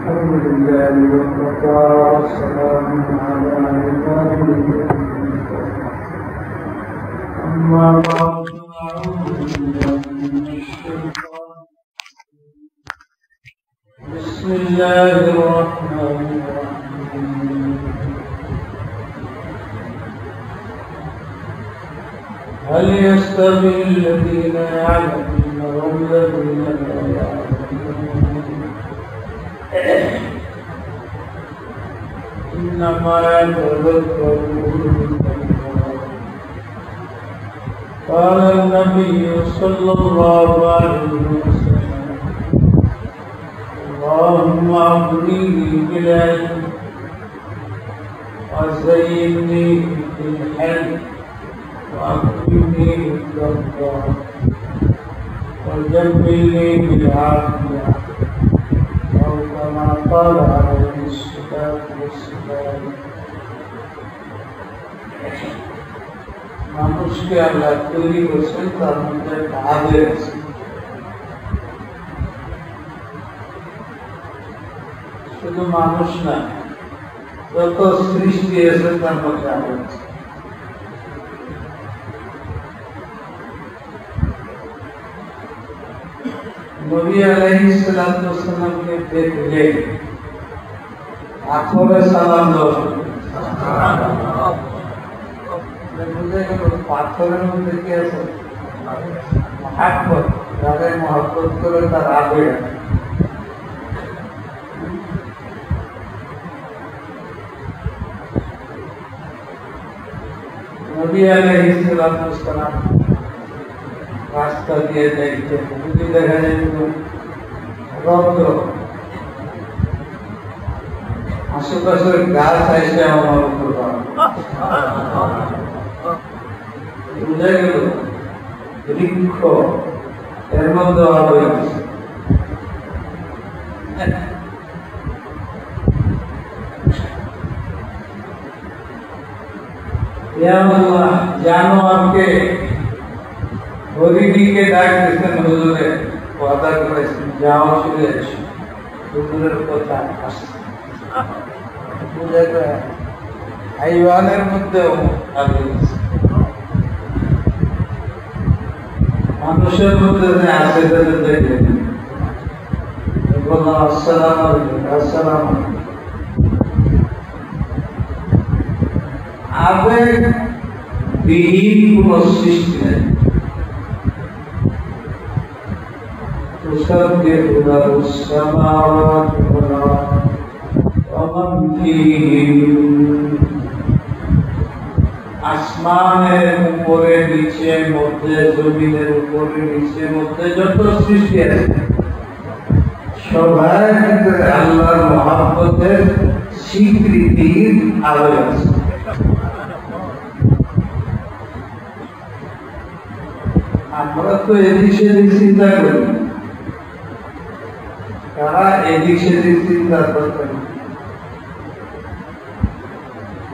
الحمد لله وكفى والسلام على عباده أما بعد فأعوذ بالله من الشيطان بسم الله الرحمن الرحيم هل يستوي الذين يعلمون والذين لا يعلمون إنما يتذكر أولو الألباب قال النبي صلى الله عليه وسلم اللهم أغنني بالعلم وزينني بالحلم وأكرمني بالتقوى وجملني بالعافية أو كما قال عليه الصلاة والسلام মানুষকে আল্লাহ তৈরি করেছেন তার মধ্যে একটা আবেগ আছে। শুধু মানুষ না, যত সৃষ্টি আছে তার মধ্যে আবেগ আছে। নবী আলাইহিস সালাতু ওয়াস সালামকে দেখলে পাথরে সালাম দাও। পাথরের মধ্যে কি আছে? মহাব্বত। যাদের মহাব্বত করে তার আবেগ। নবী আলাইহিস সালাতু ওয়াস সালাম রাস্তা দিয়ে দেখতে যদি দেখা যায় রৌদ্র, আশেপাশের গাছ আসে আমার উপর বুঝা গেল বৃক্ষ এর মধ্যে আবেগ আছে। জানোয়ারকে হরিণীকে ডাক দিচ্ছেন, হুজুরে কথা করেছেন যাও চলে আসো, হুজুরের কথা আসছে। বুঝা যায় হাইওয়ানের মধ্যেও আবেগ আছে, মানুষের মধ্যে যে আছে তাদের দেখলেন বললাম আসসালাম আলাইকুম, আসসালাম আলাইকুম। আবেগ বিহীন কোন সৃষ্টি নেই। تسبح له السماوات والأرض ومن فيهن আসমানের উপরে নিচে মধ্যে, জমিনের উপরে নিচে মধ্যে যত সৃষ্টি আছে সবার ভিতরে আল্লাহর মহব্বতের স্বীকৃতির আলোয় আছে। আমরা তো এদিক সেদিক চিন্তা করি, তারা এদিক সেদিক চিন্তা করতেন।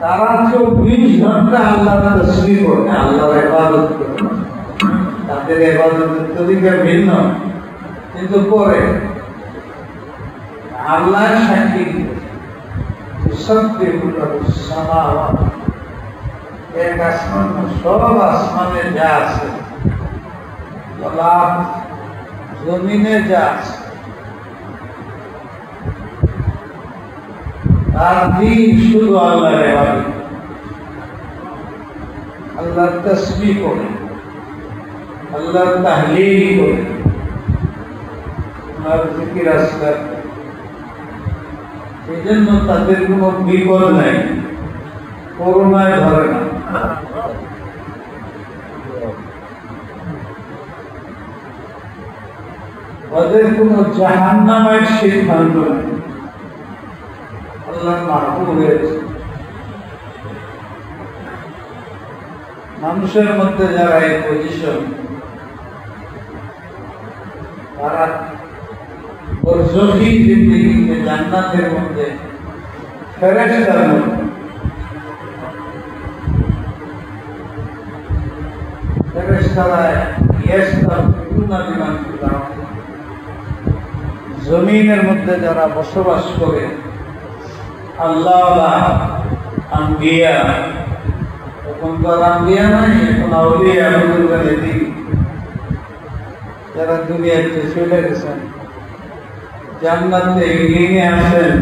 তারা 24 ঘন্টা আল্লাহর তাসবিহ করে, আল্লাহর ইবাদত করে। তাদের ইবাদতের তরিকা ভিন্ন, কিন্তু করে আল্লাহ সাক্ষী তুসাব্বিহু লাহু সামাওয়াত, এক আসমান সব আসমানে যা আছে, জমিনে যা আছে, তার দিন শুধু আল্লাহর ইবাদত, আল্লাহর তাসবিহ করে, আল্লাহর তাহলিল করে, আর জিকির আসকার। এই জন্য তাদের কোনো বিপদ নাই, করোনায় ধরে না। ওদের কোনো জাহান্নামের সিদ্ধান্ত নেই, আল্লাহ মাহফুজ হয়েছে। মানুষের মধ্যে যারা এই পজিশন, তারা বরজখী জিন্দেগিতে জান্নাতের মধ্যে ফেরেশতার মধ্যে ফেরেশতারা ইস্তাগফিরুনা লিমান ফিল আরদ জমিনের মধ্যে যারা বসবাস করে আল্লাহ আম্বিয়া, এখন তো আর আম্বিয়া নাই, এখন আউলিয়া বুজুর্গানে দিন যারা দুনিয়াতে চলে গেছেন, জান্নাতে এগিয়ে আসেন,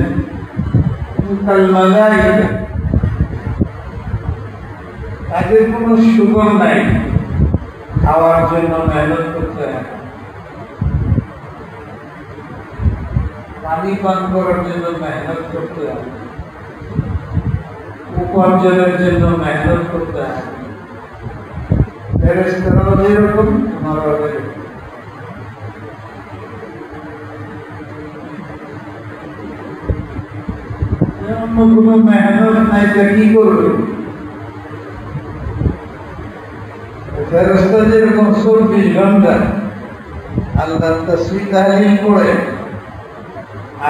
তাদের কোনো সুযোগ নাই, খাওয়ার জন্য মেহনত করতে হয়, পানি পান করার জন্য মেহনত করতে হয়, উপার্জনের জন্য মেহনত করতে হয়। ফেরেশতারাও যেরকম তোমারও এরকম। কোনো মেহনত নাই, তা কি করবে? ফেরেশতা যেরকম 24 ঘন্টা আল্লাহর তাসবিহ তাহলিল করে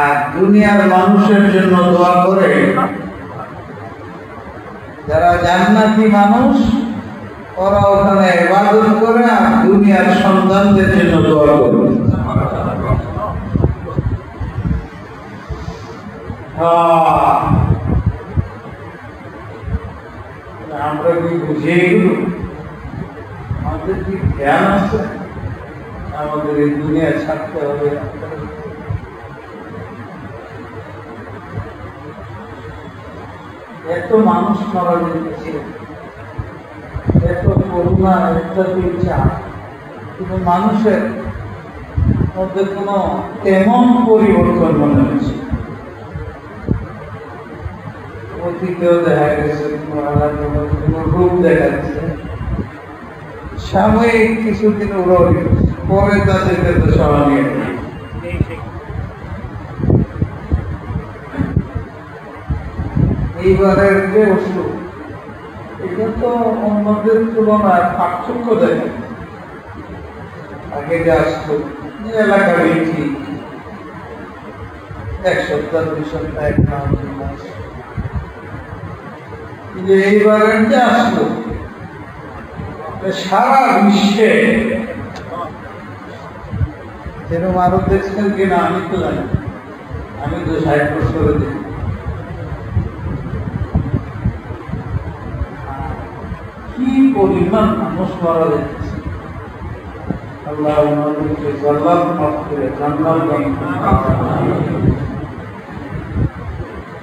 আর দুনিয়ার মানুষের জন্য দোয়া করে, যারা জান্নাতি মানুষ ওরা ওখানে ইবাদত করে আর দুনিয়ার সন্তানদের জন্য দোয়া করে। আমরা কি বুঝে এগুলো? আমাদের কি জ্ঞান আছে আমাদের এই দুনিয়া ছাড়তে হবে? এত মানুষ মারা যেতেছে, এত করুণা, একটা ইচ্ছা, কিন্তু মানুষের মধ্যে কোনো তেমন পরিবর্তন মনে হচ্ছে। অতীতেও দেখা গেছে কোনো রূপ দেখা যাচ্ছে, সাময়িক কিছুদিন ওরা পরে তাদেরকে তো স্মরণীয়। এইবারের যে ওষুধ, এটা তো অন্যদের তুলনায় পার্থক্য দেখে। আগে যে আসতো এলাকার ঠিক 1 সপ্তাহ 2 সপ্তাহ 1 মাস 2 মাস, কিন্তু এইবারের যে আসলো সারা বিশ্বে যেরকম আরো দেখছেন কিনা আমি তো জানি, আমি তো 60 বছরে দেখি। কি পরিমাণ মানুষ মারা যাচ্ছে, আল্লাহ ওনাদেরকে জান্নাত মাফ করে জান্নাত দান করুন।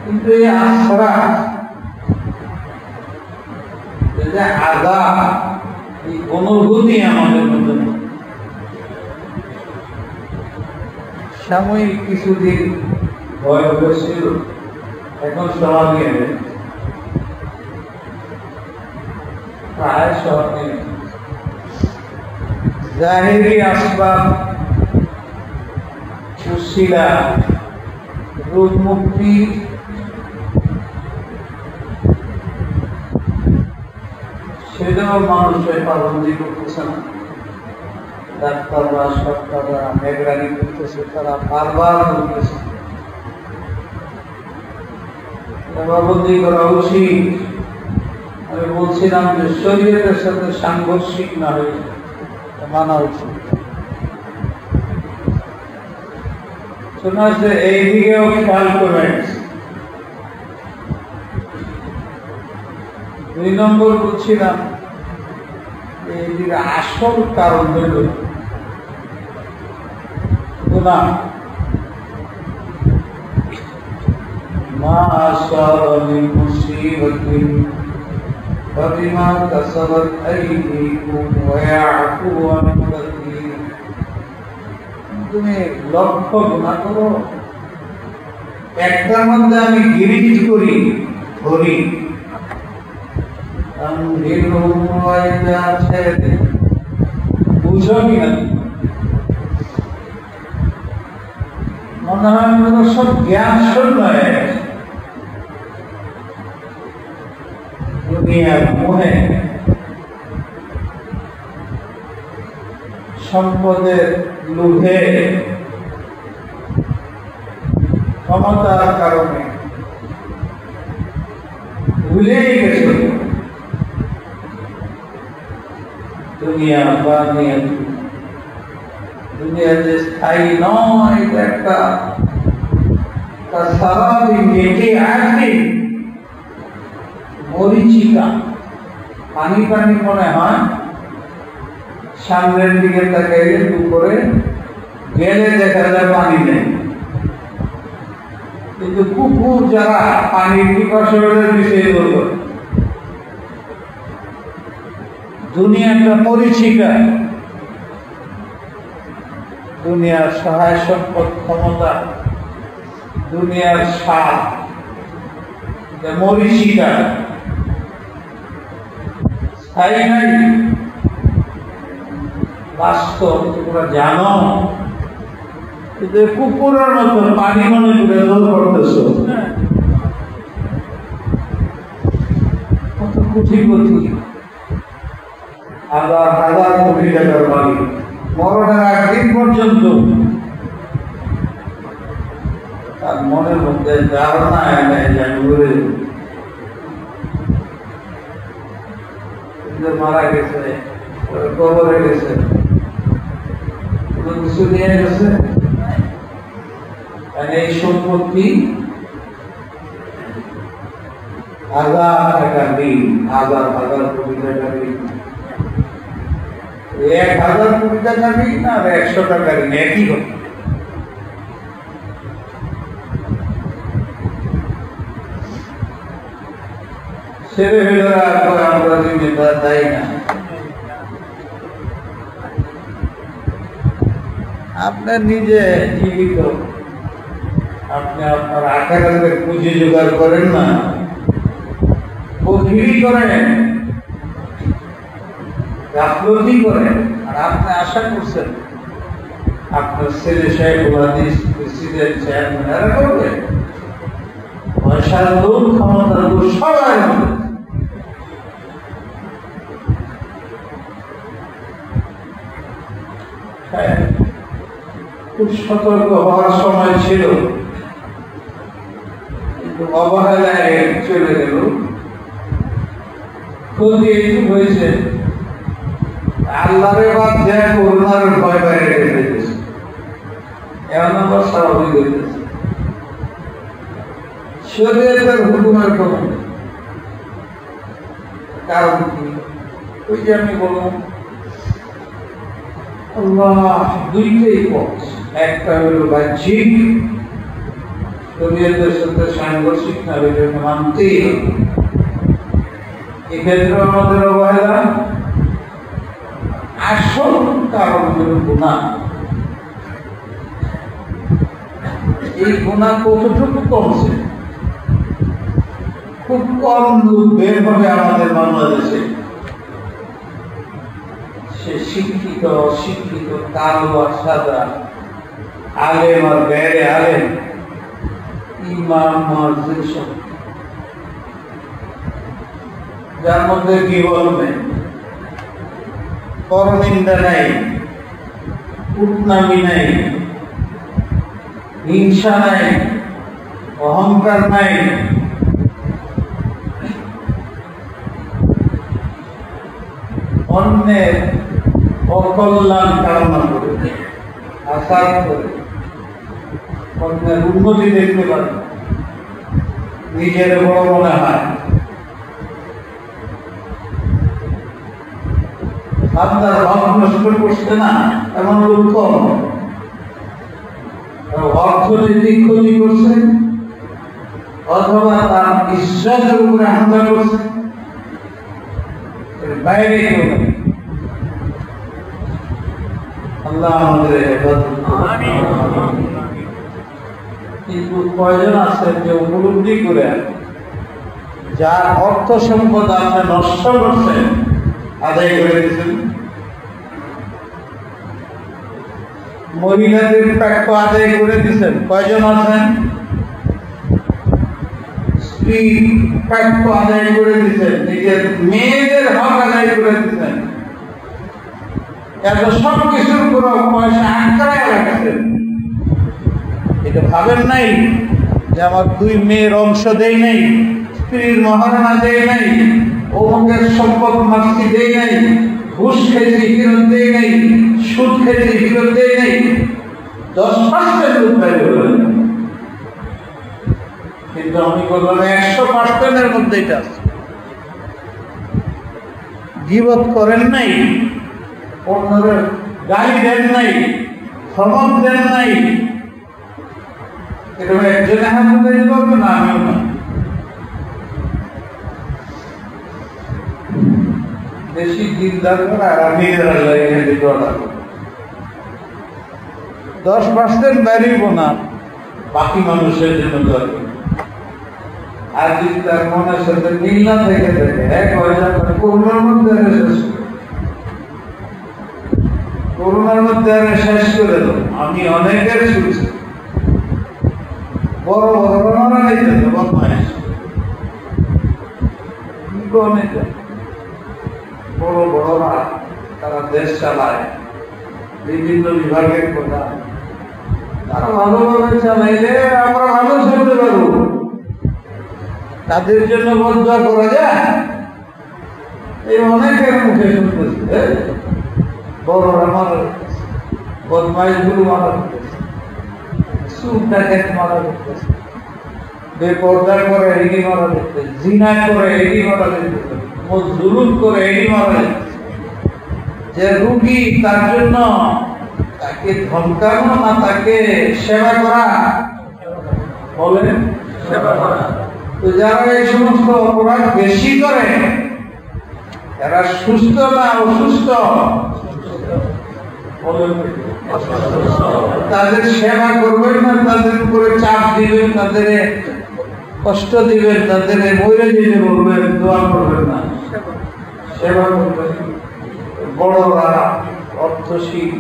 কিন্তু এই আশরা, এই যে আযাব, এই অনুভূতি আমাদের মধ্যে সাময়িক কিছুদিন ভয় হয়েছিল, এখন স্বাভাবিক প্রায় স্বাভাবিক। জাহেরি আসবাব, উসিলা, রোগ মুক্তি, সেটাও মানুষের পাবন্দি করতেছে না। ডাক্তাররা, সরকাররা মেঘরানি করতেছে, তারা বারবার বলতেছে পাবন্দি করা উচিত। আমি বলছিলাম যে শরীরের সাথে সাংঘর্ষিক না হয়ে মানা উচিত। শোনা হচ্ছে এইদিকেও খেয়াল করবেন। 2 নম্বর বলছিলাম এইদিকে আসল কারণ হইল গুনাহ। মা আসাবা মিন মুসিবাতিন ফাবিমা কাসাবাত আইদিকুম ওয়া ইয়াফু আন কাসীর। তুমি লক্ষ গুনাহ করো, একটার মধ্যে আমি গিরিজ করি, ধরি, বুঝো কিনা? মনে হয় সব জ্ঞান শূন্য হয়ে গেছে দুনিয়ার মোহে, সম্পদের লোভে, ক্ষমতার কারণে ভুলেই গেছে দুনিয়া দুনিয়া যে স্থায়ী নয়, এটা একটা সারাদিন মেটে আসবে মরিচিকা। পানি পানি মনে হয়, সামনের দিকে তাকাইলে দুপুরে গেলে দেখা যায় পানি নেই, কিন্তু কুকুর যারা পানির পিপাসা বিষয় করবে। দুনিয়াটা মরিচিকা, দুনিয়ার সহায় সম্পদ ক্ষমতা, দুনিয়ার স্বাদ মরিচিকা, স্থায়ী নাই। বাস্তব তোমরা জানো, কিন্তু কুকুরের মতো পানি মনে করে দৌড় করতেছ। কত কোটি কোটি হাজার হাজার কোটি টাকার মালিক, মরণের একদিন পর্যন্ত তার মনের মধ্যে ধারণা নেই যে আমি ঘুরে মারা গেছে, কবরে গেছে, কিছু নিয়ে গেছে। এই সম্পত্তি হাজার টাকা দিন, হাজার হাজার কোটি টাকা দিন, 1000 কোটি টাকা দিন আর 100 টাকা দিন একই হবে। ছেলে মেয়েরা আমরা জিম্মেদার দেয় না। আপনার নিজে জীবিত, আপনি আপনার আকারের পুঁজি জোগাড় করেন না, বকিরি করেন, গাফলতি করেন, আর আপনি আশা করছেন আপনার ছেলে সাহেব হাদিস প্রেসিডেন্ট চেয়ারম্যান এরা করবে। পয়সার লোক, ক্ষমতার লোক সবাই হবে। খুব সতর্ক হওয়ার সময় ছিল, কিন্তু অবহেলায় চলে গেল। ক্ষতি এইটুকু হয়েছে, আল্লাহরে বাদ দেয় করোনার ভয় বাইরে গেছে, এমন আবার স্বাভাবিক হইতেছে। শরীয়তের হুকুমের খবর কারণ কি? ওই যে আমি বললাম আল্লাহ দুইটাই পথ, একটা হলো বাহ্যিক, শরীয়তের সাথে সাংঘর্ষিক না হইলে মানতেই হবে। এক্ষেত্রে আমাদের অবহেলা, আসল কারণ হলো গুনাহ। এই গুনাহ কতটুকু কমছে? খুব কম লোক বের হবে আমাদের বাংলাদেশে। সে শিক্ষিত অশিক্ষিত, কালো আর সাদা, আলেম আর বেড়ে আলেম, ইমাম মুয়াজ্জিন সব, যার মধ্যে গীবত নেই, পরনিন্দা নাই, কুটনামি নাই, হিংসা নাই, অহংকার নাই, অন্যের অকল্যাণ কামনা করে, আশা করে, অন্যের উন্নতি দেখতে পারে, নিজের বড় মনে হয়। আপনার হক নষ্ট করছে না এমন লোক কম। অর্থনৈতিক ক্ষতি করছে অথবা তার ইজ্জতের উপরে হামলা করছে, বাইরে কেউ নেই। আল্লাহ আমাদের কিন্তু কয়জন আছে যে উপলব্ধি করে যার অর্থ সম্পদ আপনি নষ্ট করছেন আদায় করে দিচ্ছেন। মহিলাদের প্রাপ্য আদায় করে দিচ্ছেন, কয়জন আছেন? স্ত্রী প্রাপ্য আদায় করে দিচ্ছেন, নিজের মেয়েদের হক আদায় করে দিচ্ছেন, এত সব কিছুর পুরো পয়সা আটকায় রাখছেন। এটা ভাবেন নাই যে আমার 2 মেয়ের অংশ দেই নাই, স্ত্রীর মহারণা দেই নাই, অমুকের সম্পদ মাস্তি দেই নাই, ঘুষ খেয়েছি ফেরত দেয় নাই, সুদ খেয়েছি ফেরত দেয় নাই, 10% লোক বাইরে হলো। কিন্তু আমি বললাম 100%-এর মধ্যে এটা আছে। গীবত করেন নাই, অন্যদের গালি দেন নাই, ধমক দেন নাই, এটা একজনে হাত দিতে পারবে না, আমিও না। বেশি দিনদার করা আর আমি 10% বেরিব না, বাকি মানুষের জন্য দরকার। আর যদি তার মনের সাথে মিল না থেকে করোনার মধ্যে শেষ করে দেব। আমি অনেকের শুনছি বড় বড় মারা গেছে বদমাইশ, বড় বড়রা তারা দেশ চালায়, বিভিন্ন বিভাগের কথা তারা ভালোভাবে চালাইলে আমরা ভালো চলতে পারবো। তাদের জন্য বদয়া করা যায়, এই অনেকের মুখে শুনতেছে বড়রা মারা করতেছে, বদমাইশ গুলো মারা করতেছে, সুদ ডাকাত মারা করতেছে, বেপরদা করে এগি মারা করতেছে, জিনা করে এগি মারা করতেছে, জুলুম করে এগি মারা করতেছে। যে রুগী তার জন্য তাকে ধমকানো না তাকে সেবা করা, বলেন সেবা করা। তো যারা এই সমস্ত অপরাধ বেশি করে এরা সুস্থ না অসুস্থ? তাদের সেবা করবেন না, তাদের উপরে চাপ দিবেন, তাদের কষ্ট দিবেন, তাদের মরে দিতে বলবেন, দোয়া করবেন না, সেবা করবেন। বড়রা অর্থশীল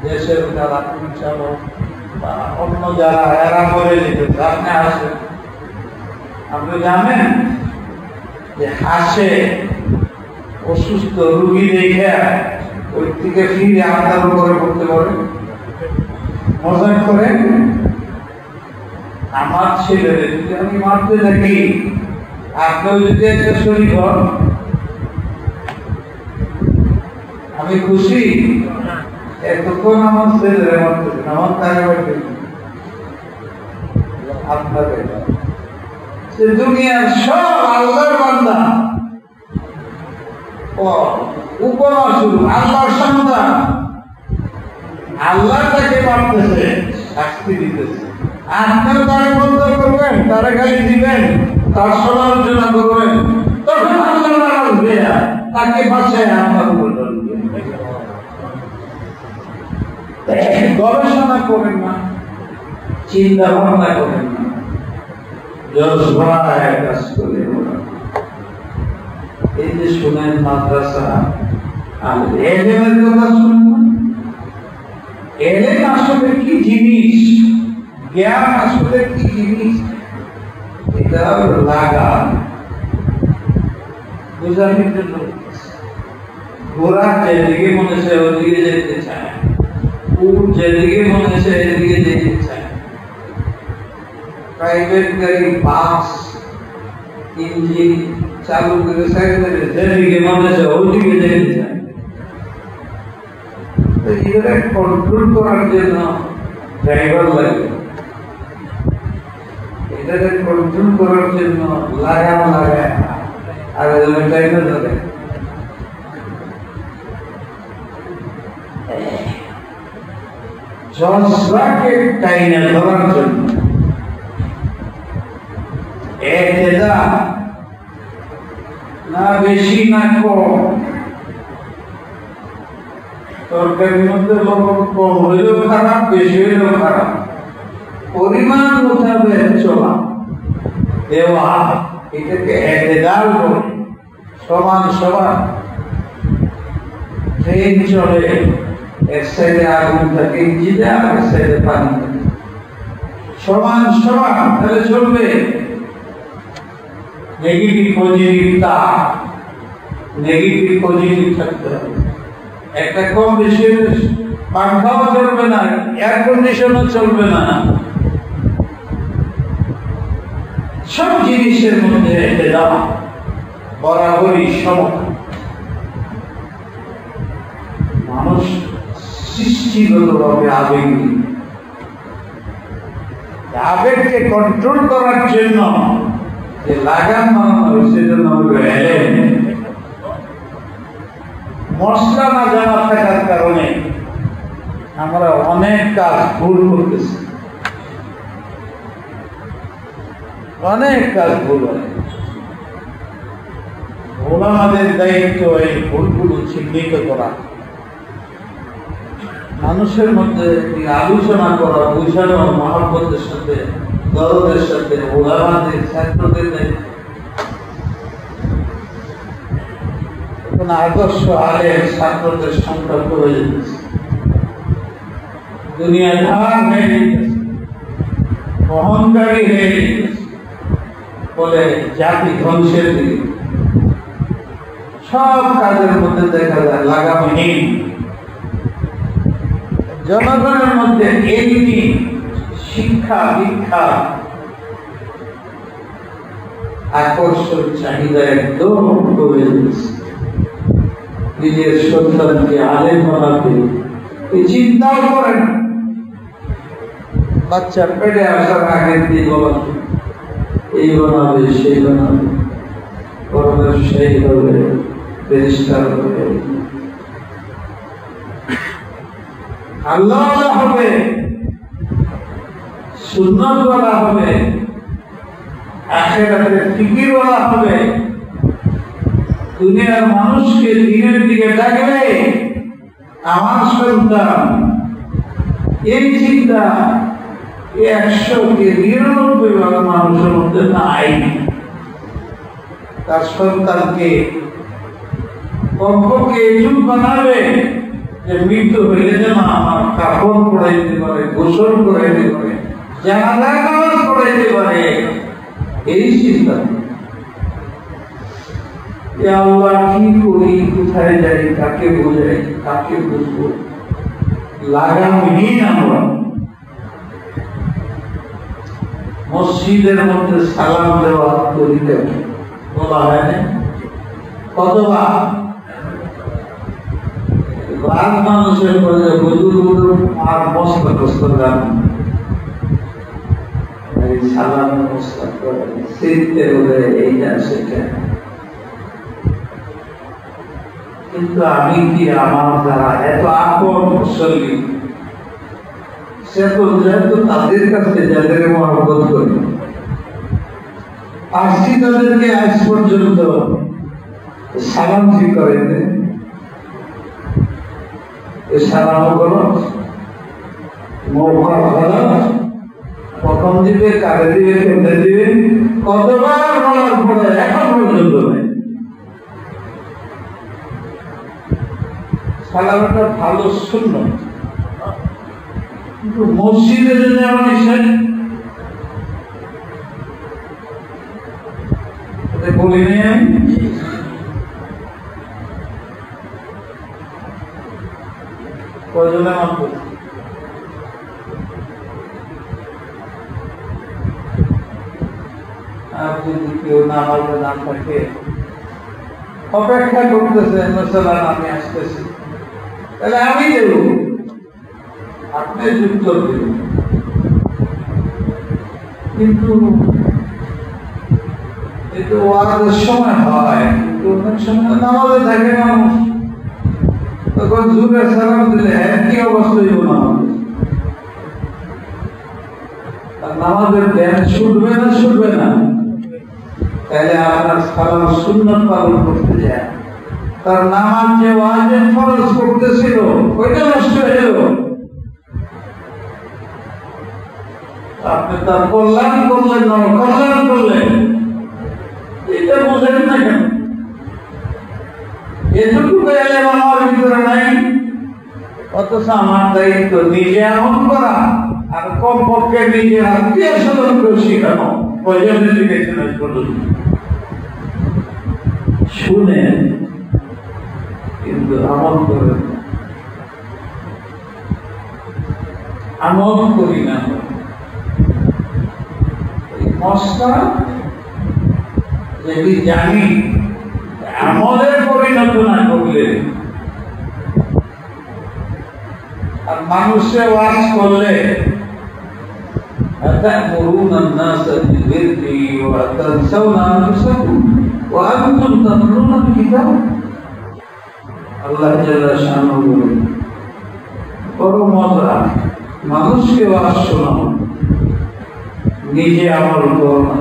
দেশের যারা পরিচালক বা অন্য যারা এরা মরে যেতেছে, আপনি আসেন, আপনি জানেন যে হাসে অসুস্থ রুগী দেখে ওই থেকে ফিরে আপনার উপরে পড়তে পারে, মজা করে। আমার ছেলে যদি আমি মারতে থাকি, আপনিও যদি একটা শরীর হন, আমি খুশি। এতক্ষণ আমার ছেলে মারতেছেন, আমার তারা আপনাদের দুনিয়ার সব আল্লাহর বান্দা, উপমা শুরু আল্লাহর সন্তান, আল্লাহ তাকে মারতেছে, শাস্তি দিতেছে। আপনিও তারা বন্ধ করবেন, তারা গালি দিবেন, তার সমালোচনা করবেন, তখন আল্লাহ আসবে তাকে বাঁচায় আপনার উপর ধরবে। গবেষণা করেন না, চিন্তা ভাবনা করেন না, কাজ করে। এই যে শুনেন মাদ্রাসা আর এলেমের কথা শুনুন, এলেম আসলে কি জিনিস, জ্ঞান আসলে কি জিনিস, এটা লাগা বোঝানোর জন্য। ঘোড়া যেদিকে মনে চায় ওদিকে যেতে চায়, উট যেদিকে মনে চায় এদিকে যেতে চায়, প্রাইভেট গাড়ি, বাস, ইঞ্জিন চালু করে সাইকেল যেদিকে মনে চায় ওদিকে যেতে চায়। এগুলো কন্ট্রোল করার জন্য ড্রাইভার লাগে, এটাকে কন্ট্রোল করার জন্য লাগানো লাগায় আর ড্রাইভার লাগে। জজবাকে টাইনে ধরার জন্য না বেশি না কম, তরকারির মধ্যে লবণ কম হইলেও খারাপ, বেশি হইলেও খারাপ, পরিমাণ মোতাবেক চলা দেওয়া, এটাকে এতেদাল বলে। সমান সমান ট্রেন চলে, এক সাইডে আগুন থাকে ইঞ্জিনে, আর এক সাইডে পানি থাকে, সমান সমান তাহলে চলবে। নেগেটিভ পজিটিভ তার, নেগেটিভ পজিটিভ থাকতে হবে। একটা কম বেশি পাখাও চলবে না, এয়ার কন্ডিশনও চলবে না, সব জিনিসের মধ্যে এটা দেওয়া বরাবরই সমতা। মানুষ সৃষ্টিগতভাবে আবেগী। আবেগকে কন্ট্রোল করার জন্য যে লাগাম বানানো হয় সেজন্য মশলা না জানা থাকার কারণে আমরা অনেক কাজ ভুল করতেছি, অনেক কাজ ভুল হয়। ওলামাদের দায়িত্ব এই ভুলগুলো চিহ্নিত করা, মানুষের মধ্যে আলোচনা করা, বুঝানো, মহব্বতের সাথে, দরদের সাথে। ওলামাদের ছাত্রদের দায়িত্ব। এখন আদর্শ আলেম ছাত্রদের সংখ্যা কমে যেতেছে, দুনিয়া ধার হয়ে যেতেছে, অহংকারী হয়ে যেতেছে, বলে জাতি ধ্বংসের দিকে। সব কাজের মধ্যে দেখা যায় লাগামহীন। জনগণের মধ্যে এমনি শিক্ষা দীক্ষা আকর্ষণ চাহিদা একদম কমে যাচ্ছে। নিজের সন্তানকে আলেম বানাতে চিন্তাও করেন। বাচ্চা পেটে আসার আগে দিয়ে বলা এই বানাবে সেই বানাবে, সেই হবে, পরিষ্কার হবে, আল্লাহ হবে, সুন্নাত ওয়ালা হবে, আখিরাতের ফিকির ওয়ালা হবে, দুনিয়ার মানুষকে দিনের দিকে ডাকবে। আমার সন্তান এই চিন্তা 100-99 মানুষের মধ্যে নাই। তার সন্তানকে কমপক্ষে এইটুকু বানাবে যে মৃত্যু হইলে যেন আমার কাপড় পড়াইতে পারে, গোসল করাইতে পারে, জানাজা নামাজ পড়াইতে পারে, এই চিন্তা। আল্লাহ কি করি, কোথায় যাই, কাকে বোঝাই, কাকে বুঝবো, লাগামহীন আমরা। মসজিদের মধ্যে সালাম দেওয়া তরিকা বলা হয় না কতবার? রাত মানুষের মধ্যে বুজুর্গ আর মস্ত কষ্ট গান সালাম নমস্কার করে শীতে হলে এইটা সেটা। কিন্তু আমি কি আমার দ্বারা এত আপন মুসল্লি, সে তো যেহেতু তাদের কাছে যাদের মহব্বত করি, আসছি তাদেরকে আজ পর্যন্ত সালাম ঠিক করেন, সালাম করো, মৌকা ভালো, কখন দিবে, কারে দিবে, কেমনে দিবে, কতবার বলার পরে এখন পর্যন্ত নেই। সালামটা ভালো সুন্নাত, কিন্তু মসজিদে যদি আমরা নিষেধ বলি নেই। আমি কয়জনে মানব? যদি কেউ নামাজে না থাকে, অপেক্ষা করতেছে মশালা আমি আসতেছি, তাহলে আমি দেব, আপনি যুক্ত দেবেন। কিন্তু এটা ওয়াজের সময় হয়, কিন্তু অনেক সময় নামাজে থাকে মানুষ, তখন জুড়ে সালাম দিলে একই অবস্থা হইব না। নামাজের ধ্যান ছুটবে না, ছুটবে না। তাহলে আপনার সালাম সুন্নাত পালন করতে যায়, তার নামাজ যে ওয়াজিব ফরজ করতেছিল ওইটা নষ্ট হয়ে গেল। আপনি তার কল্যাণ করলেন না, কল্যাণ করলেন, এটা বুঝেন না কেন? এটুকু এলেম আমার ভিতরে নাই, অথচ আমার দায়িত্ব নিজে আমল করা আর কমপক্ষে নিজের আত্মীয় স্বজনকে শেখানো। প্রয়োজনে শিখেছেন শুনেন, কিন্তু আমল করেন, আমল করি না। মশলা যদি জানি আমলের পরিণত না করলে আর মানুষে ওয়াজ করলে أتأمرون الناس بالبر وتنسون أنفسكم وأنتم تتلون الكتاب আল্লাহ জাল্লা শানহু বলেন বড় মজা মানুষকে ওয়াজ শোনাও নিজে আমল করো না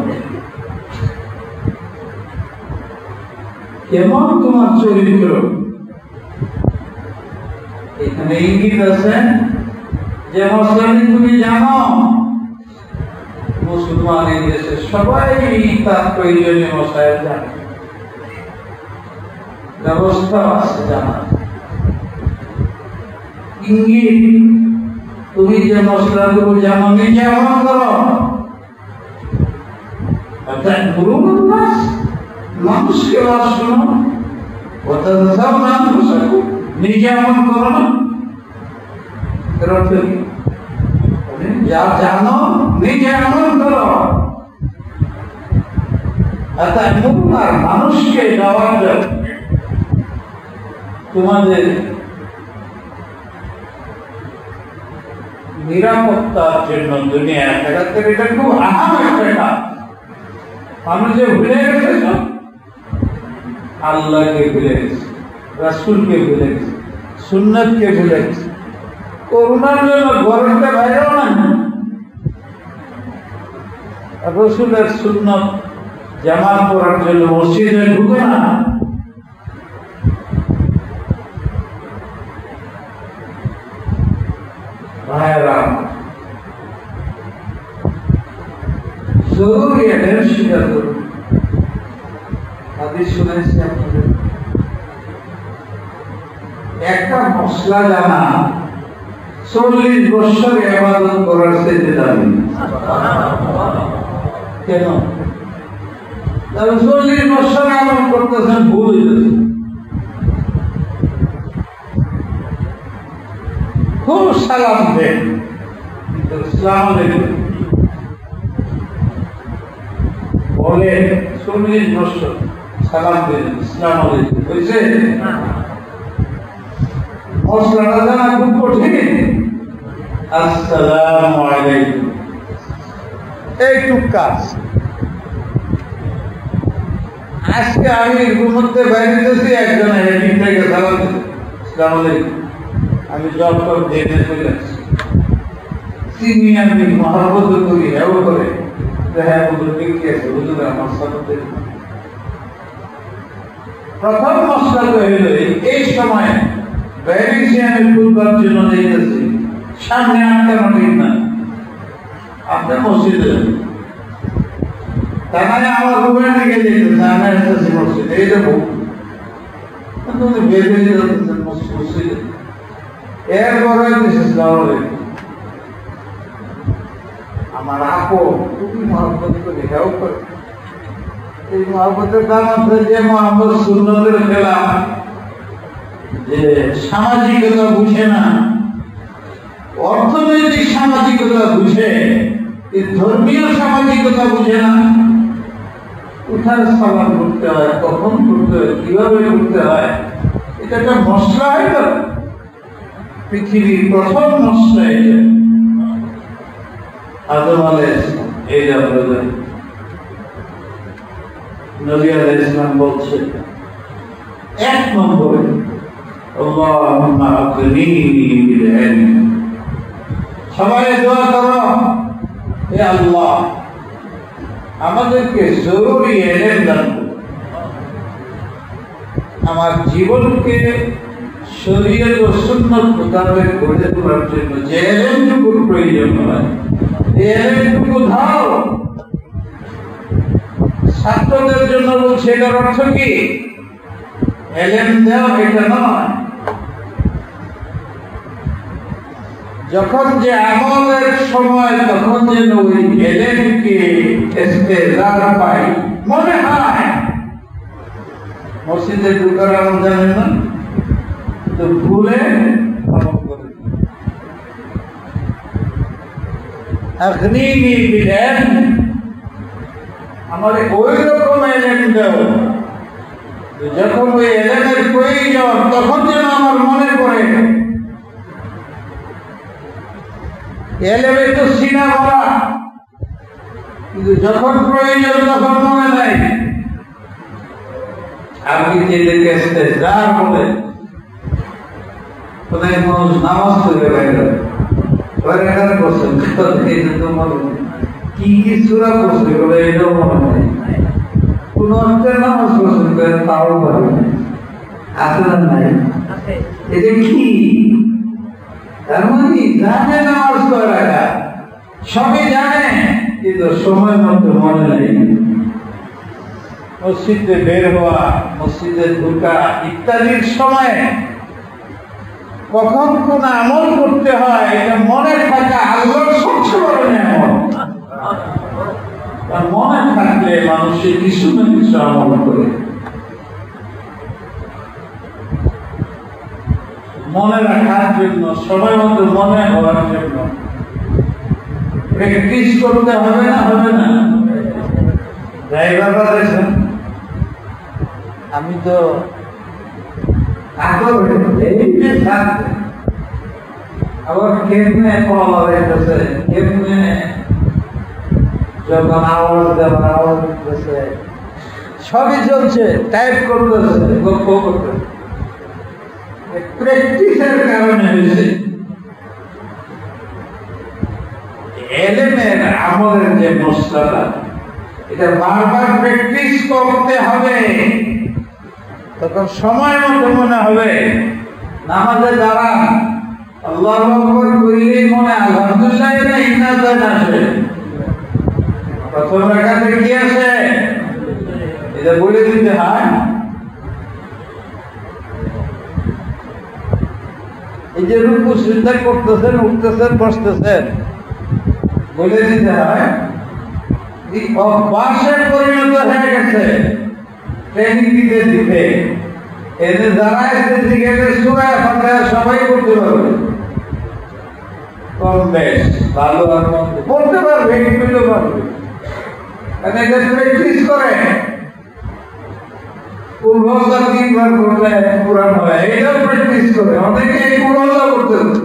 কেমন তোমার চরিত্র এখানে ইঙ্গিত আছে যে মসলানি তুমি জানো মুসলমান এই দেশে সবাই তার প্রয়োজনীয় মশাইল জানে ব্যবস্থা আছে জানা ইঙ্গিত তুমি যে মশলাগুলো জানো নিজে আমল করো অর্থাৎ মানুষকে ওয়াজ শোনো নিজে আমল করো না যা জানো নিজে আমল করো অর্থাৎ মানুষকে দাওয়াত দাও তোমাদের নিরাপত্তার জন্য দুনিয়া এটা খুব আহাম একটা কাজ মানুষ যে ভুলে গেছে আল্লাহকে ভুলে গেছে রাসূলকে ভুলে গেছে সুন্নাতকে ভুলে গেছে করোনার জন্য ঘরেতে বাইরেও না রাসূলের সুন্নাত জামাত করার জন্য মসজিদে ঢুকে না ভাইরা জরুরি এদের স্বীকার করুন হাদিস শুনেছি আপনাদের একটা মশলা জানা 40 বছর ইবাদত করার চেয়ে দামি কেন 40 বছর আমল করতেছেন ভুল হইতেছে খুব সালাম দেন আসসালামু আলাইকুম বলে 40 বছর সালাম দেন আসসালামু আলাইকুম বুঝছে মশলাটা জানা খুব কঠিন আসসালামু আলাইকুম এইটুক কাজ আজকে আমি ঘুমোতে বাইরেছি একজন হেডিং থেকে সালাম আসসালামু আলাইকুম আমি জব করে দেখে চলে আসছি চিনি আমি মহাব্বত করি হেও করে হ্যাঁ বুঝুন ঠিক আছে বুঝুন আমার সাথে প্রথম মশলা তো হইল এই সময় বাইরেছি আমি ফুটবল জন্য দেখতেছি সামনে আটকানো ঠিক না আপনার মসজিদে তার মানে আমার রুমের দিকে দেখতেছে আমি আসতেছি মসজিদে এই দেখো তুমি বের হয়ে যাচ্ছেন মসজিদে এরপরে আমার আপু খুবই মহব্বত করে হেও করে এই মহব্বতের দাম আছে যে মোহাম্মদ সুন্নতের খেলা যে সামাজিকতা বুঝে না অর্থনৈতিক সামাজিকতা বুঝে ধর্মীয় সামাজিকতা বুঝে না কোথায় সালাম করতে হয় কখন করতে হয় কিভাবে করতে হয় এটা একটা মশলা হয় তো পৃথিবীর প্রথম মশলা এটা আদম আলাইহিস এই আপনাদের নবী আলাইহিস সালাম বলছে এক নম্বরে আল্লাহুম্মা আগনিনি বিল ইলম সবাই দোয়া করো হে আল্লাহ আমাদেরকে জরুরি ইলম দান করো আমার জীবনকে শরীয়ত ও সুন্নাত মোতাবেক গড়ে তোলার জন্য যে ইলমটুকুর প্রয়োজন হয় এই ইলমটুকু দাও ছাত্রদের জন্য বলছে এটার অর্থ কি ইলম দাও এটা নয় যখন যে আমলের সময় তখন যেন ওই ইলমকে ইস্তেজার পাই মনে হয় মসজিদে ঢুকার আমল জানেন না তো ভুলে আমল করে আগনিনি বিল ইলম আমারে ওই রকম ইলম দাও যখন ওই ইলমের প্রয়োজন তখন যেন আমার মনে পড়ে এলেমে তো সিনা ভরা, কিন্তু যখন প্রয়োজন তখন মনে নাই। আপনি যেদেরকে আসতে যা বলে কোথায় মানুষ নামাজ পড়ে বাইরে এখানে বসছেন কি কি সুরা পড়ছে বলে এটাও মনে নাই। কোন অর্থের নামাজ পড়ছেন তাও পারে আসলে নাই। এটা কি? তার মানে জানে নামাজ পড়া, সবই জানে, কিন্তু সময় মতো মনে নেই। মসজিদে বের হওয়া, মসজিদে ঢোকা ইত্যাদির সময় কখন কোন আমল করতে হয় এটা মনে থাকা আল্লাহর সবচেয়ে বড় নিয়ামত। মনে থাকলে মানুষের কিছু না কিছু আমল করে। মনে রাখার জন্য, সময় মতো মনে হওয়ার জন্য প্র্যাকটিস করতে হবে না? হবে না? ড্রাইভাররা দেখছেন, আমি তো আবার কেমনে পড়া হইতেছে, কেমনে যখন আওয়াজ দেওয়ার আওয়াজ দিতেছে, সবই চলছে, টাইপ করতেছে, গল্প করতে। প্র্যাকটিসের কারণে হয়েছে। এলেমের আমলের যে মশলাটা, এটা বারবার প্র্যাকটিস করতে হবে, তখন সময় মতো মনে হবে। নামাজে দাঁড়ান, আল্লাহু আকবার কইলেই মনে আলহামদুলিল্লাহ না ইন্না জানা আসে। প্রথম রাকাতে কি আছে এটা বলে দিতে হয়। এই যে রুকু সিজদা করতেছেন, উঠতেছেন, বসতেছেন, বলে দিতে হয়। এই অভ্যাসে পরিণত হয়ে গেছে, ট্রেনিং দিতে দিতে। এতে যারা এসেছে গেলে সূরা ফাতিহা সবাই পড়তে পারবে, কম বেশ, ভালো আর মন্দ পড়তে পারবে, কিন্তু পারবে। কারণ এটা প্র্যাকটিস করে। পূর্বতা 3 বার করলে পুরান হয়, এটাও প্র্যাকটিস করে। অনেকে এই পূর্বতা করতে হবে।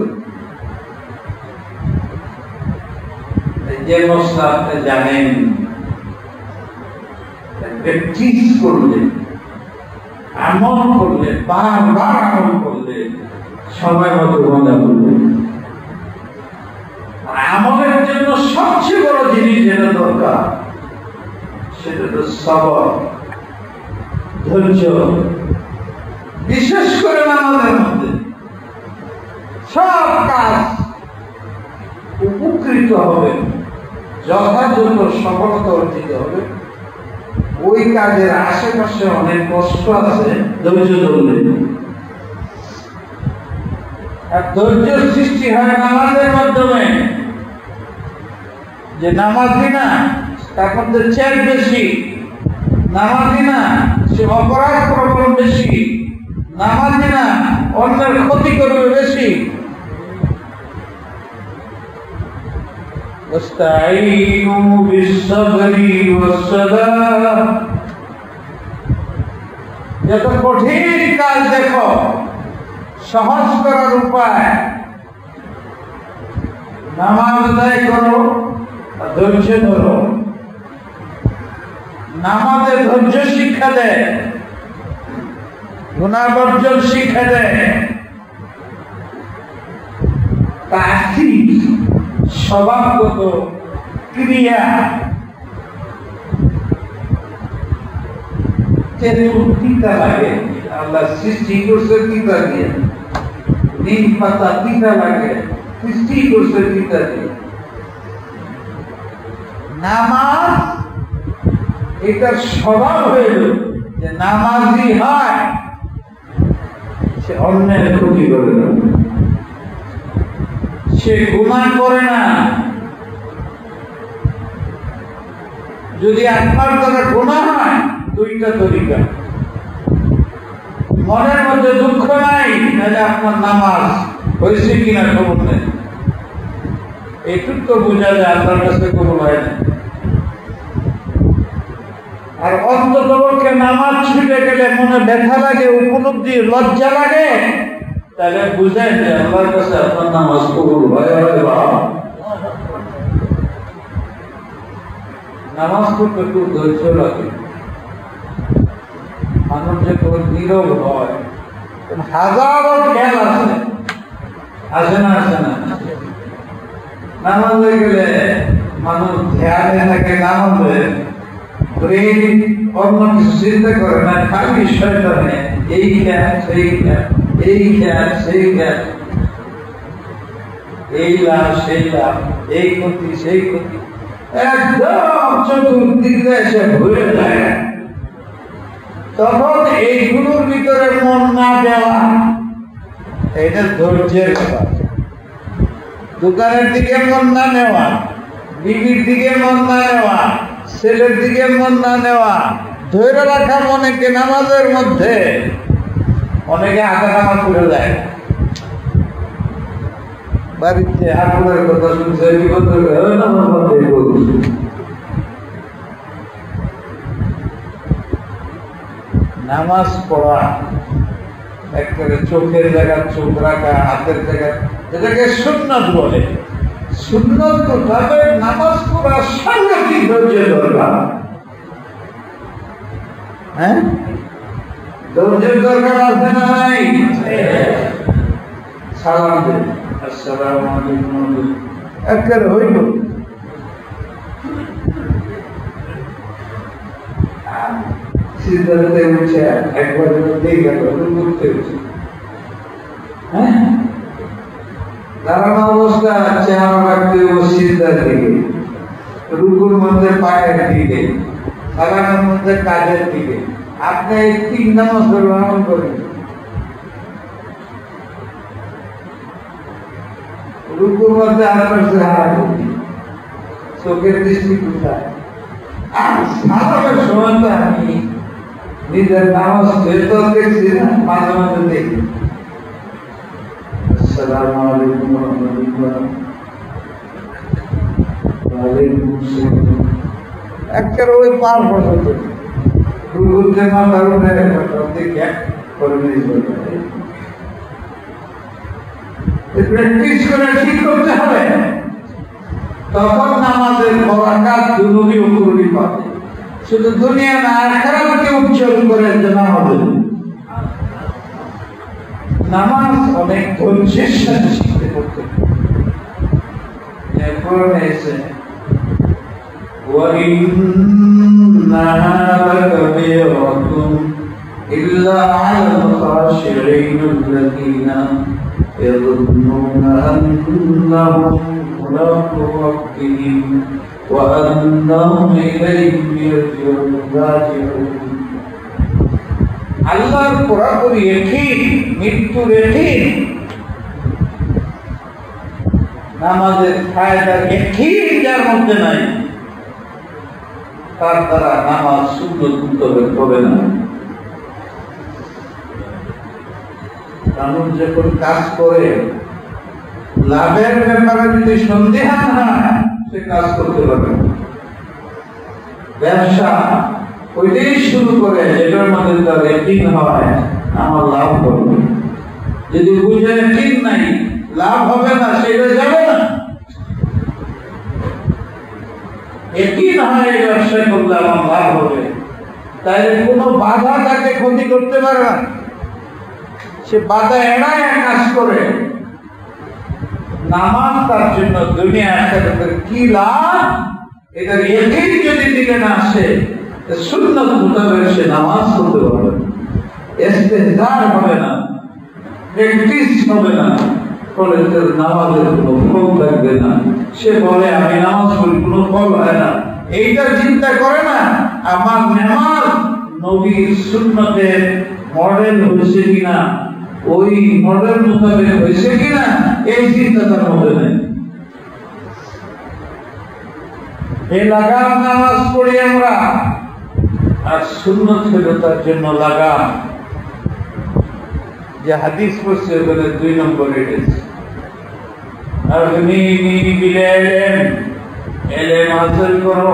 যে মশলা আপনি জানেন, প্র্যাকটিস করলে, আমল করলে, বারবার আমল করলে, সময় মতো মজা করলে। আমলের জন্য সবচেয়ে বড় জিনিস যেটা দরকার সেটা তো সবর, ধৈর্য। বিশেষ করে আমাদের মধ্যে সব কাজ উপকৃত হবে, যথাযথ সফলতা অর্জিত হবে। ওই কাজের আশেপাশে অনেক কষ্ট আছে, ধৈর্য ধরলে। আর ধৈর্য সৃষ্টি হয় নামাজের মাধ্যমে। যে নামাজি না তার মধ্যে চের বেশি, নামাজি না সে অপরাধ প্রবণ বেশি, নামাজি না অন্যের ক্ষতি করবে বেশি। واستعينوا بالصبر والصلاة। যত কঠিন কাজ দেখো, সহজ করার উপায় নামাজ আদায় করো, ধৈর্য ধরো। নামাজে ধৈর্য শিক্ষা দেয়, গুনাহ বর্জন শিক্ষা দেয়, তাসির স্বভাবগত ক্রিয়া। তিতা লাগে, আল্লাহ সৃষ্টি করছে তিতা দিয়ে। নিম পাতা তিতা লাগে, সৃষ্টি করছে তিতা দিয়ে। নামাজ এটার স্বভাব হইল যে নামাজি হয় সে অন্যের ক্ষতি করে না, সে গুনাহ করে না। যদি আপনার দ্বারা গুনাহ হয়, 2টা তরিকা। মনের মধ্যে দুঃখ নাই, তাহলে আপনার নামাজ হয়েছে কিনা খবর নেই। এইটুক তো বোঝা যায় আপনার কাছে কবুল হয় না। আর অন্ততপক্ষে নামাজ ছুটে গেলে মনে ব্যথা লাগে, উপলব্ধি লজ্জা লাগে, তাহলে বুঝেন যে আল্লাহর কাছে আপনার নামাজ কবুল হয়। নামাজ পড়তে খুব ধৈর্য লাগে। মানুষ যখন নীরব হয় হাজারো খেয়াল আছে, আসে না আসে না? নামাজে গেলে মানুষ ধ্যানে থাকে, নামাজে ব্রেন অন্য কিছু চিন্তা করে না, খালি শয়তানে এই খেয়াল সেই খেয়াল, এই খেয়াল সেই খেয়াল, এই লাভ সেই লাভ, এই ক্ষতি সেই ক্ষতি, একদম চতুর্দিকে এসে ঘুরে যায়। তখন এইগুলোর ভিতরে মন না দেওয়া, এটা ধৈর্যের ব্যাপার। দোকানের দিকে মন না নেওয়া, বিবির দিকে মন না নেওয়া, ছেলের দিকে মন না নেওয়া, ধৈর্য রাখা মনেকে নামাজের মধ্যে। অনেকে হাতে নামাজ পড়ে যায়, বাড়িতে আপনার কথা শুনছে, নামাজ পড়া একেবারে চোখের জায়গা চোখ রাখা, হাতের জায়গা, যেটাকে সুন্নাত বলে। সুন্নাত তবে নামাজ পড়ার সাংঘাতিক ধৈর্যের দরকার। হ্যাঁ, ধৈর্যের দরকার আছে না নাই? সালাম দেন, আসসালামু আলাইকুম, একেবারে হইল। সিদ্ধান্তে উঠছে একবার দিয়ে গেল, করতে উঠছে। হ্যাঁ, দাঁড়ানো অবস্থা চেহারা রাখতে হবে সিদ্ধার দিকে, রুকুর মধ্যে পায়ের দিকে, সালামের মধ্যে কাজের দিকে। আপনি এই 3 নামাজ গ্রহণ করেন। রুকুর মধ্যে আপনার চেহারা, চোখের দৃষ্টি কোথায়? সালামের সময় তো আমি নিজের নামাজ ভেতর দেখছি না, মাঝে মাঝে দেখি আসসালামু আলাইকুম ওয়া রাহমাতুল্লাহ, ওয়া আলাইকুম আসসালাম, একবার ওই পার পর্যন্ত রুকুতে মাথা উঠে দেখে করে নিয়ে প্র্যাকটিস করে ঠিক করতে হবে। তখন নামাজের বরাকাত দুনবী ও কুরবি পাবে। শুধু দুনিয়া না, আখিরাতকে উজ্জ্বল করে নামাজ। নামাজ অনেক ধৈর্যের সাথে শিখতে করতে। এরপর এসে وَإِنَّهَا لَكَبِيرَةٌ إِلَّا عَلَى الْخَاشِعِينَ الَّذِينَ يَظُنُّونَ أَنَّهُمْ مُلَاقُو رَبِّهِمْ وَأَنَّهُمْ إِلَيْهِ راجعون। আল্লাহর পুরোপুরি একই, মৃত্যুর একই, নামাজের ফায়দার একই যার মধ্যে নাই, তার দ্বারা নামাজ সুন্দর হবে না। মানুষ যখন কাজ করে লাভের ব্যাপারে যদি সন্দেহান হয়, সে কাজ করতে পারবে না। ব্যবসা ওইটাই শুরু করে যেটার মধ্যে তার রেটিং হয়, আমার লাভ করবে। যদি বুঝে ঠিক নাই, লাভ হবে না, সেটা যাবে না। একই না হয় এই ব্যবসা করলে আমার লাভ হবে, তাই কোনো বাধা তাকে ক্ষতি করতে পারে না। সে বাধা এড়ায় কাজ করে। নামাজ তার জন্য দুনিয়া আখিরাতের কি লাভ, এটার একই যদি দিলে না আসে, সুন্নাত মোতাবেক সে নামাজ পড়তে পারবে না, ইস্তেহজার হবে না, প্র্যাকটিস হবে না, ফলে তার নামাজের কোনো ফল থাকবে না। সে বলে আমি নামাজ পড়ি, কোনো ফল হয় না। এইটা চিন্তা করে না আমার নামাজ নবীর সুন্নতের মডেল হয়েছে কিনা, ওই মডেল মোতাবেক হয়েছে কিনা, এই চিন্তা তার মধ্যে নেই। এই লাগাম নামাজ পড়ি আমরা, আর সুন্নত হলো তার জন্য লাগাম। যে হাদিস পড়ছে ওখানে 2 নম্বর এসেছে, এলেম হাসিল করো,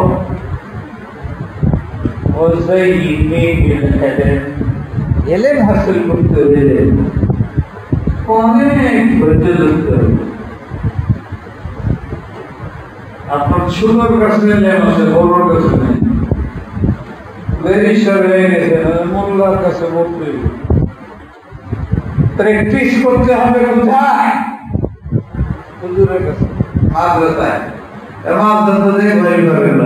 এলেম হাসিল করতে হলে অনেক ধৈর্য ধরতে হবে। আপনার ছোটর কাছে লেম আছে, বড়োর কাছে নেই। ব্যারিস্টার হয়ে গেছে, মোল্লার কাছে বলতে প্র্যাকটিস করতে হবে কোথায়? হুজুরের কাছে, মাদ্রাসায়। মাদ্রাসা থেকে বের করেন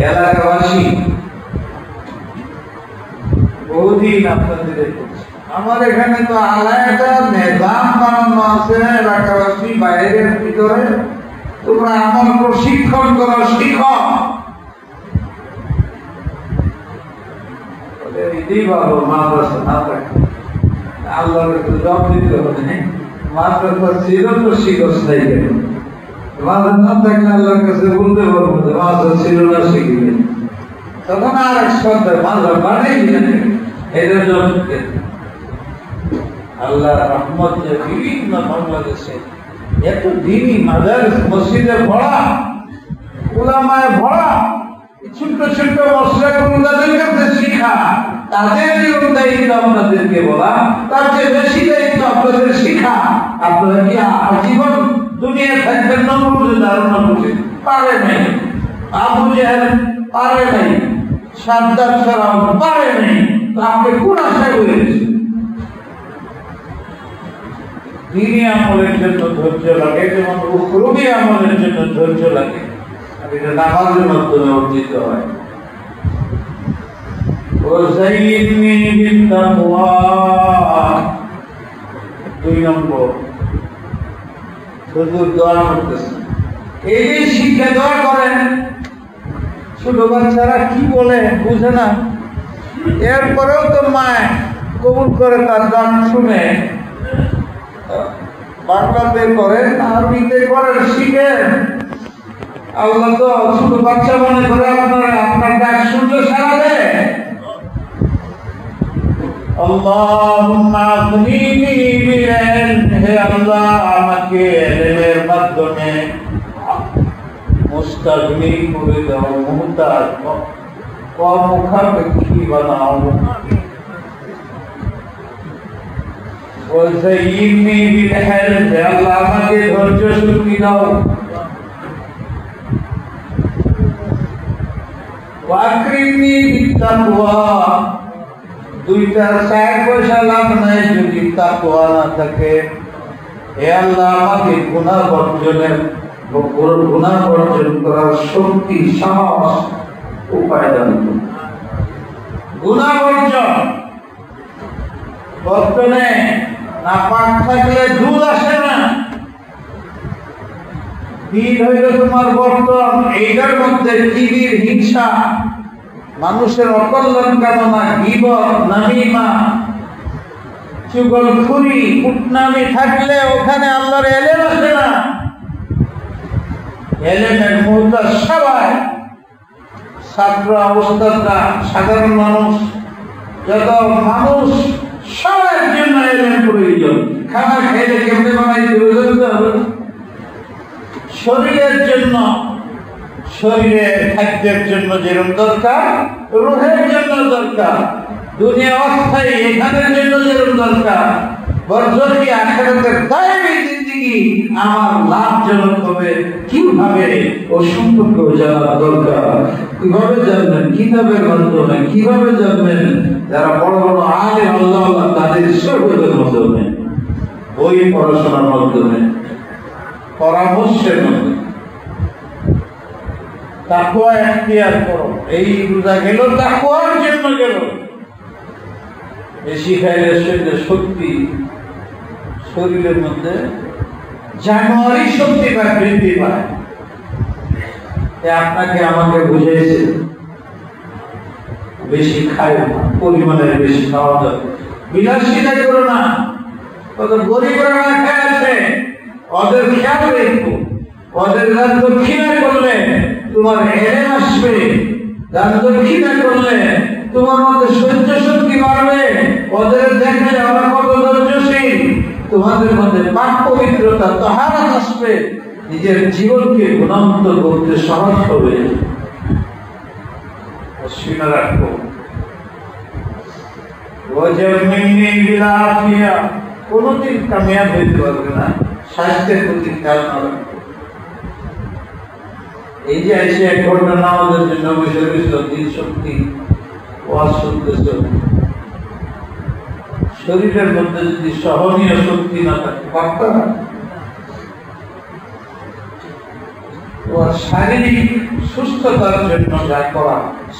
এলাকাবাসী বহুদিন আপনাদের করছে। আমার এখানে তো আলাদা নিজাম বানানো আছে, এলাকাবাসী বাইরের ভিতরে। তোমরা আমার প্রশিক্ষণ করা শিখো। এটাই ভালো, মাদ্রাসা না থাকে আল্লাহর কাছে জবাব দিতে হবে। মাদ্রাসা ছিল তো শিখস নাই কেন? মাদ্রাসা না থাকলে আল্লাহর কাছে বলতে পারবো যে মাদ্রাসা ছিল না, শিখবে। তখন আর এক সন্তান মাদ্রাসা বাড়াই দিলেন। এদের জন্য আল্লাহ রহমত যে বিভিন্ন বাংলাদেশে এত দিনই মাদারিস মসজিদে ভরা, উলামায়ে ভরা, ছোট্ট ছোট্ট মশলাগুলো তাদের কাছে শিখা, তাদের জীবন দায়িত্ব আপনাদেরকে বলা, তার চেয়ে বেশি দায়িত্ব আপনাদের শিখা। আপনারা কি আজীবন দুনিয়া থাকবেন? নমরুদ ধারণা করছে পারে নাই, আবু জেহেল পারে নাই, সাদ্দাত ফেরাউন পারে নাই, তো আপনি কোন আশায় হয়েছে? দিনী আমলের জন্য ধৈর্য লাগে, যেমন উখরুবি আমলের জন্য ধৈর্য লাগে। আর এটা নামাজের মাধ্যমে অর্জিত হয়। দুই নম্বর, হুজুর দোয়া করতেছেন। এই যে শিক্ষা দোয়া করেন, ছোট বাচ্চারা কি বলে বুঝে না, এরপরেও তো মায় কবুল করে তার গান শুনে। বাংলাতে করেন, আরবিতে করেন, শিখেন। আল্লাহ তো ছোট বাচ্চা মনে করে আপনার ডাক শুনলে সারা দেয়। আল্লাহুম্মা আগনিনি বিল, হে আল্লাহ আমাকে ইলমের মাধ্যমে মুস্তাগনি করে দাও, মুহতাজ মুখাপেক্ষী বানাও। ওয়াযাইয়িনি বিল হিলম, হে আল্লাহ আমাকে ধৈর্য শক্তি দাও। ওয়াকরিমনি বিত্তাকওয়া, দুইটা চার পয়সা লাভ নাই যদি তাকওয়া না থাকে। হে আল্লাহ আমাকে গুনাহ বর্জন করার শক্তি, সাহস, উপায় দান করুন। গুনাহ বর্জনে নাপাক থাকলে দুধ আসে না। দিন হইল তোমার বর্তন, এইটার মধ্যে কিবির, হিংসা, মানুষের অকল্যাণ কামনা, গীবত, নামিমা, চুগলখুরি, কুটনামি থাকলে ওখানে আল্লাহর এলেম আসে না। এলেমের মুহতাজ সবাই, ছাত্র অবস্থাটা, সাধারণ মানুষ, যত মানুষ, সবার জন্য এলেম প্রয়োজন। খানা খাইলে কেমনে বানাইতে হবে? শরীরের জন্য, শরীরের খাদ্যের জন্য যেরকম দরকার, রুহের জন্য দরকার, দুনিয়া অস্থায়ী এখানের জন্য যেরকম দরকার, বরজকি আখিরাতের দায়ী জিন্দেগি আমার লাভজনক হবে কিভাবে ও সম্পর্ক জানার দরকার। কিভাবে জানবেন? কিতাবের মাধ্যমে। কিভাবে জানবেন? যারা বড় বড় আলেম আল্লাহ তাদের সহযোগের মাধ্যমে, বই পড়াশোনার মাধ্যমে, পরামর্শের মাধ্যমে। তাকওয়া এখতিয়ার করো। এই রোজা গেল তাকওয়ার জন্য গেল। বেশি খাইলে শরীরে শক্তি, শরীরের মধ্যে জানুয়ারি শক্তি বা বৃদ্ধি পায়। আপনাকে আমাকে বুঝেছে বেশি খায় না, পরিমাণের বেশি খাওয়া যাবে, বিলাসিতা করো না। কত গরিবরা না খেয়ে আছে, ওদের খেয়াল রেখো। ওদের দান দক্ষিণা করলে তোমার এলেম আসবে, দান দক্ষিণা করলে তোমার মধ্যে সহ্য শক্তি বাড়বে। ওদের দেখলে আমরা কত ধৈর্যশীল, তোমাদের মধ্যে পাক পবিত্রতা, তাহারাত আসবে, নিজের জীবনকে গুণান্বিত করতে সহজ হবে। শুনে রাখো, কোনদিন কামিয়াব হইতে পারবে না। স্বাস্থ্যের প্রতি খেয়াল না রাখবে। এই যে এসে 1 ঘন্টা নামাজের জন্য বসে রয়েছিল, দিন শক্তি ওয়াজ শুনতেছ, শরীরের মধ্যে যদি সহনীয় শক্তি না থাকে পারতা না। ওর শারীরিক সুস্থতার জন্য যা করা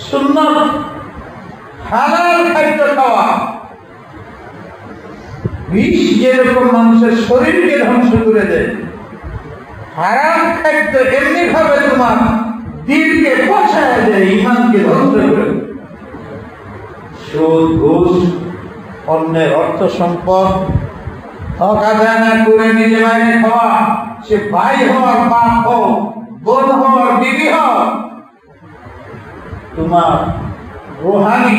সুন্নাত, হালাল খাদ্য খাওয়া, বিষ যেরকম মানুষের শরীরকে ধ্বংস করে দেয়, হারাম খাদ্য এমনি ভাবে তোমার দিলকে পচায় দেয়, ইমানকে ধ্বংস করে। সুদ, ঘুষ, অন্যের অর্থ সম্পদ হক আদায় না করে নিজে বাইরে খাওয়া, সে ভাই হওয়ার, বাপ হোক, বোন হওয়ার, বিবি হোক, তোমার রুহানি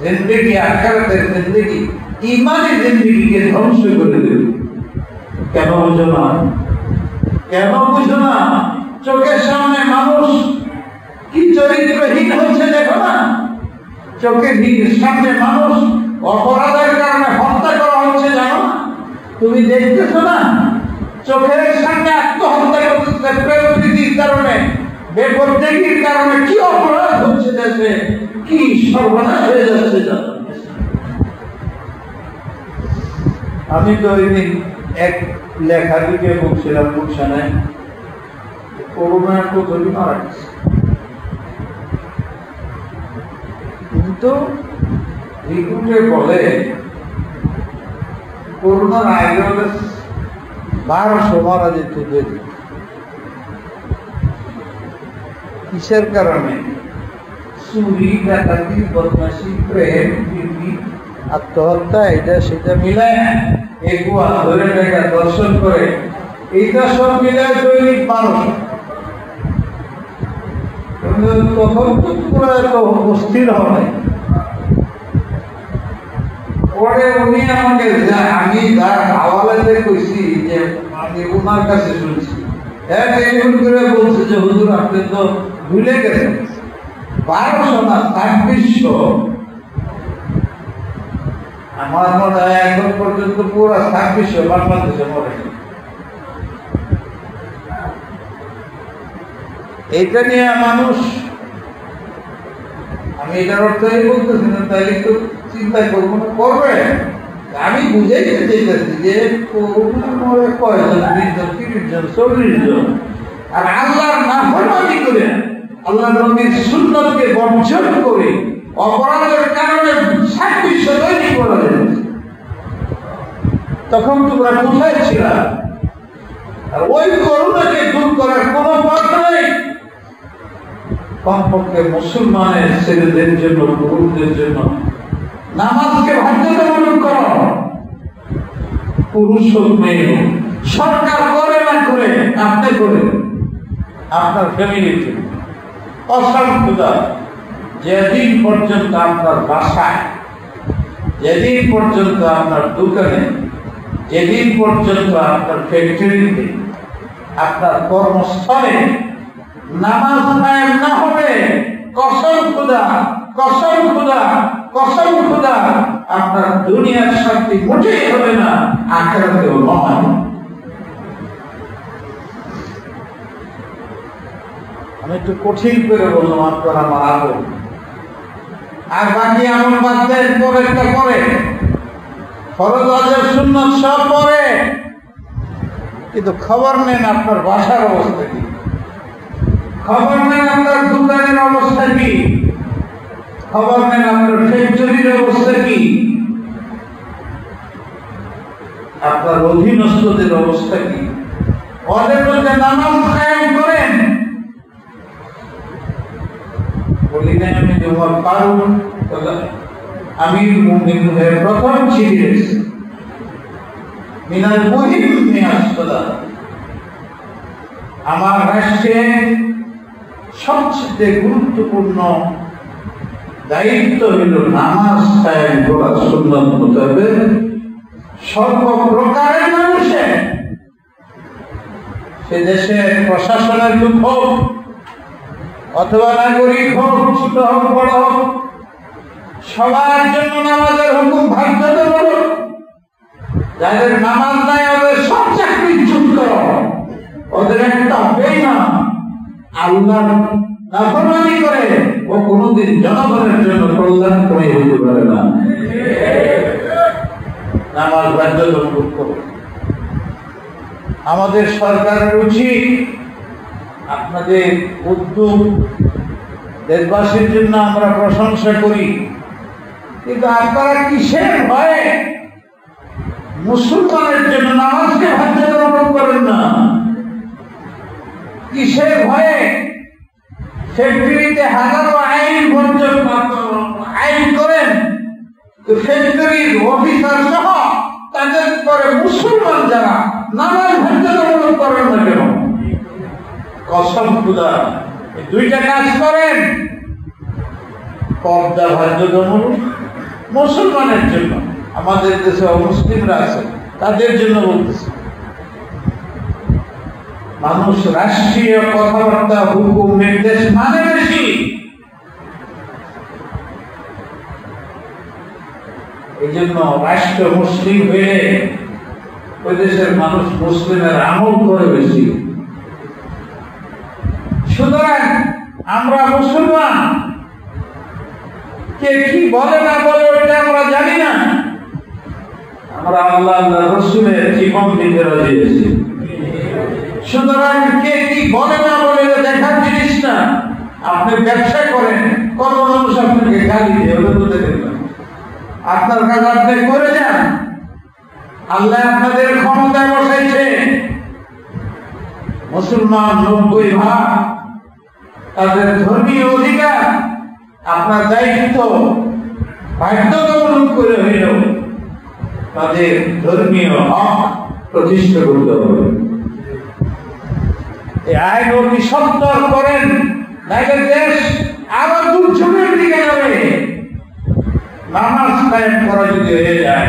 জিন্দেগি, আখিরাতের জিন্দেগি, ইমানি জিন্দেগিকে ধ্বংস করে দেবে। কেন বুঝো না? কেন বুঝো না? চোখের সামনে মানুষ কি চরিত্রহীন হচ্ছে দেখো না। চোখের সামনে মানুষ অপরাধের কারণে হত্যা করা হচ্ছে জানো না? তুমি দেখতেছো না? চোখের সামনে আত্মহত্যা করতেছে প্রকৃতির কারণে, বেপরদেগির কারণে কি অপরাধ হচ্ছে দেশে, কি সর্বনাশ হয়ে যাচ্ছে জানো? আমি তো ওই দিন এক লেখা দিকে বলছিলাম গুলশানায়, করোনার প্রথমে মারা গেছে, কিন্তু রিপোর্টে বলে করোনার আগে 1200 মারা যেত। কিসের কারণে? চুরি, ডাকাতি, বদমাশি, প্রেম, বিক্রি, আত্মহত্যা, এটা সেটা মিলায়, এগুয়া ধরে টাকা দর্শন করে, এইটা সব মিলায় দৈনিক 1200। তখন তো পুরো এত অস্থির হয়। পরে উনি আমাকে, আমি যার হাওয়ালাতে কইছি যে আমি ওনার কাছে শুনছি, হ্যাঁ টেলিফোন করে বলছে যে হুজুর আপনি তো ভুলে গেছেন, 1200 না 2600। আমার মনে হয় এখন পর্যন্ত পুরো 2600 বাংলাদেশে মরে। এইটা নিয়ে মানুষ, আমি এটার অর্থ বলতেছি না তাইলে তো চিন্তা করবো না, করবে। আমি বুঝাইতে চাইতেছি যে করোনা মরে কয়জন, 20 জন, 30 জন, 40 জন, আর আল্লাহর নাফরমানি করে, আল্লাহ নবীর সুন্নতকে বর্জন করে অপরাধের কারণে 2600 দৈনিক করা যাচ্ছে। তখন তোমরা কোথায় ছিল? আর ওই করোনাকে দূর করার কোন পথ নেই। কমপক্ষে মুসলমানের ছেলেদের জন্য, পুরুষদের জন্য নামাজকে বাধ্যতামূলক করো। পুরুষ হোক, মেয়ে হোক, সরকার করে না করে আপনি করে, আপনার ফ্যামিলিতে। অসংখ্যতা যেদিন পর্যন্ত আপনার বাসায়, যেদিন পর্যন্ত আপনার দোকানে, যেদিন পর্যন্ত আপনার ফ্যাক্টরিতে, আপনার কর্মস্থলে নামাজ কায়েম না হবে, কসম খোদা, কসম খোদা, কসম খোদা, আপনার দুনিয়ার শান্তি মোটেই হবে না, আখিরাতেও নয়। আমি একটু কঠিন করে বললাম, আপনারা আমার আগে আর বাকি আমল বাদ দেন, পরেরটা করে, ফরজ ওয়াজিব সুন্নাত সব পরে, কিন্তু খবর নেন আপনার বাসার অবস্থা কি, খবর নেন আপনার দোকানের অবস্থা কি, খবর নেন আপনার ফ্যাক্টরির অবস্থা কি, আপনার অধীনস্থদের অবস্থা কি। ওদের মধ্যে নামাজ কায়েম করেন। বলি না আমি যে ওমর ফারুক আমির মুমিন হয়ে প্রথম চিঠি লিখেছি, মিনাল মুহিম মিনাস সালাত, আমার রাষ্ট্রে সবচেয়ে গুরুত্বপূর্ণ দায়িত্ব হল নামাজ কায়েম করা, সুন্নাত মোতাবেক সর্বপ্রকারের মানুষের, সে দেশের প্রশাসনের লোক হোক অথবা নাগরিক হোক, ছোট হোক বড় হোক, সবার জন্য নামাজের হুকুম বাধ্যতামূলক। যাদের নামাজ নাই ওদের সব চাকরিচ্যুত। ওদের একটা বেঈমান আল্লাহর নাফরমানি করে, ও কোনদিন জনগণের জন্য কল্যাণকরী হতে পারে না। নামাজ বাধ্যতামূলক করো। আমাদের সরকারের উচিত আপনাদের উদ্যোগ দেশবাসীর জন্য আমরা প্রশংসা করি, কিন্তু আপনারা কিসের ভয়ে মুসলমানের জন্য নামাজকে বাধ্যতামূলক করেন না? কিসের ভয়ে ফ্যাক্টরিতে হাজারো আইন আইন করেন, ফ্যাক্টরির অফিসার সহ তাদের পরে মুসলমান যারা নামাজ বাধ্যতামূলক করেন না কেন? কসম খুদা, দুইটা কাজ করেন। পর্দা বাধ্যতামূলক মুসলমানের জন্য, আমাদের দেশে অমুসলিমরা আছে তাদের জন্য বলতেছে। মানুষ রাষ্ট্রীয় কথাবার্তা হুকুম নির্দেশ মানে বেশি। এই জন্য রাষ্ট্র মুসলিম হয়ে ওই দেশের মানুষ মুসলিমের আমল করে বেশি। সুতরাং আমরা মুসলমান, কে কি বলে না বলে ওইটা আমরা জানি না। আমরা আল্লাহ আল্লাহ রসুলের জীবন দিতে রাজি আছি। সুতরাং কে কি বলে না বলে দেখার জিনিস না। আপনি ব্যবসা করেন, কত মানুষ আপনাকে গালি দিয়ে ওটা বলতে দেবেন, আপনার কাজ আপনি করে যান। আল্লাহ আপনাদের ক্ষমতায় বসাইছে। মুসলমান 90% তাদের ধর্মীয় অধিকার, আপনার দায়িত্ব বাধ্যতামূলক করে হইল তাদের ধর্মীয় হক প্রতিষ্ঠা করতে হবে। এই আইন অতি সত্তর করেন, নাইলে দেশ আরো দুর্যোগের দিকে যাবে। নামাজ কায়েম করা যদি হয়ে যায়,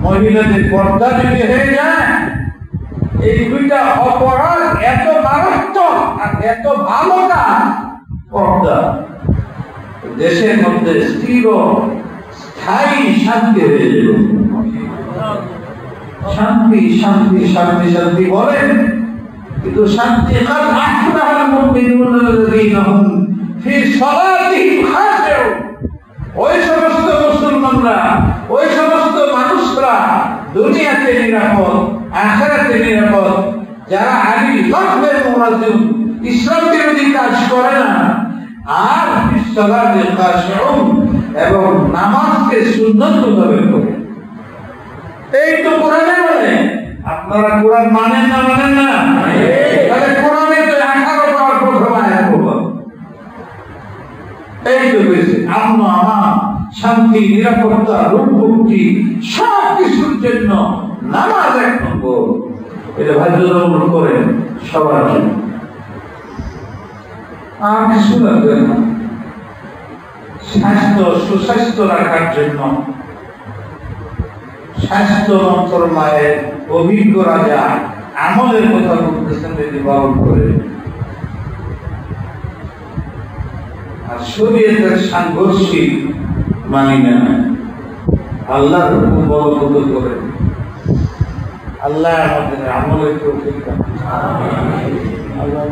মহিলাদের পর্দা যদি হয়ে যায়, এই দুইটা অপরাধ এত মারাত্মক আর এত ভালো কাজ, পর্দা দেশের মধ্যে স্থির স্থায়ী শান্তি হয়ে যাবে। শান্তি শান্তি শান্তি শান্তি বলেন, কিন্তু শান্তি কাদ আফলাহাল মুমিনুনা আল্লাযীনা হুম ফি সালাতিহিম খাশিউন। ওই সমস্ত মুসলমানরা, ওই সমস্ত মানুষরা দুনিয়াতে নিরাপদ, আখিরাতে নিরাপদ, যারা আল্লাহর মুরাদুন ইসলাম বিরোধী কাজ করে না, আর ফি সালাতি খাশিউন, এবং নামাজকে সুন্নতভাবে করে। এই তো কোরআনে বলে। আপনারা কোরআন মানেন না? মানেন না? তাহলে কোরআনে তো 18 বার প্রথম আয়াত বলা। এই তো বলেছে আমন, আমান, শান্তি, নিরাপত্তা, রোগ মুক্তি সব কিছুর জন্য নামাজ এক নম্বর। এটা বাধ্যতামূলক করেন সবার জন্য। আর কিছু লাগবে না। স্বাস্থ্য সুস্বাস্থ্য রাখার জন্য স্বাস্থ্য মন্ত্রণালয়ের অভিজ্ঞ রাজা আমলের কথা বলতেছেন, যদি পালন করে। আর শরীয়তের সাংঘর্ষিক মানি না, আল্লাহর হুকুম বলবৎ করে। আল্লাহ আমাদের আমলের তৌফিক দান। আল্লাহ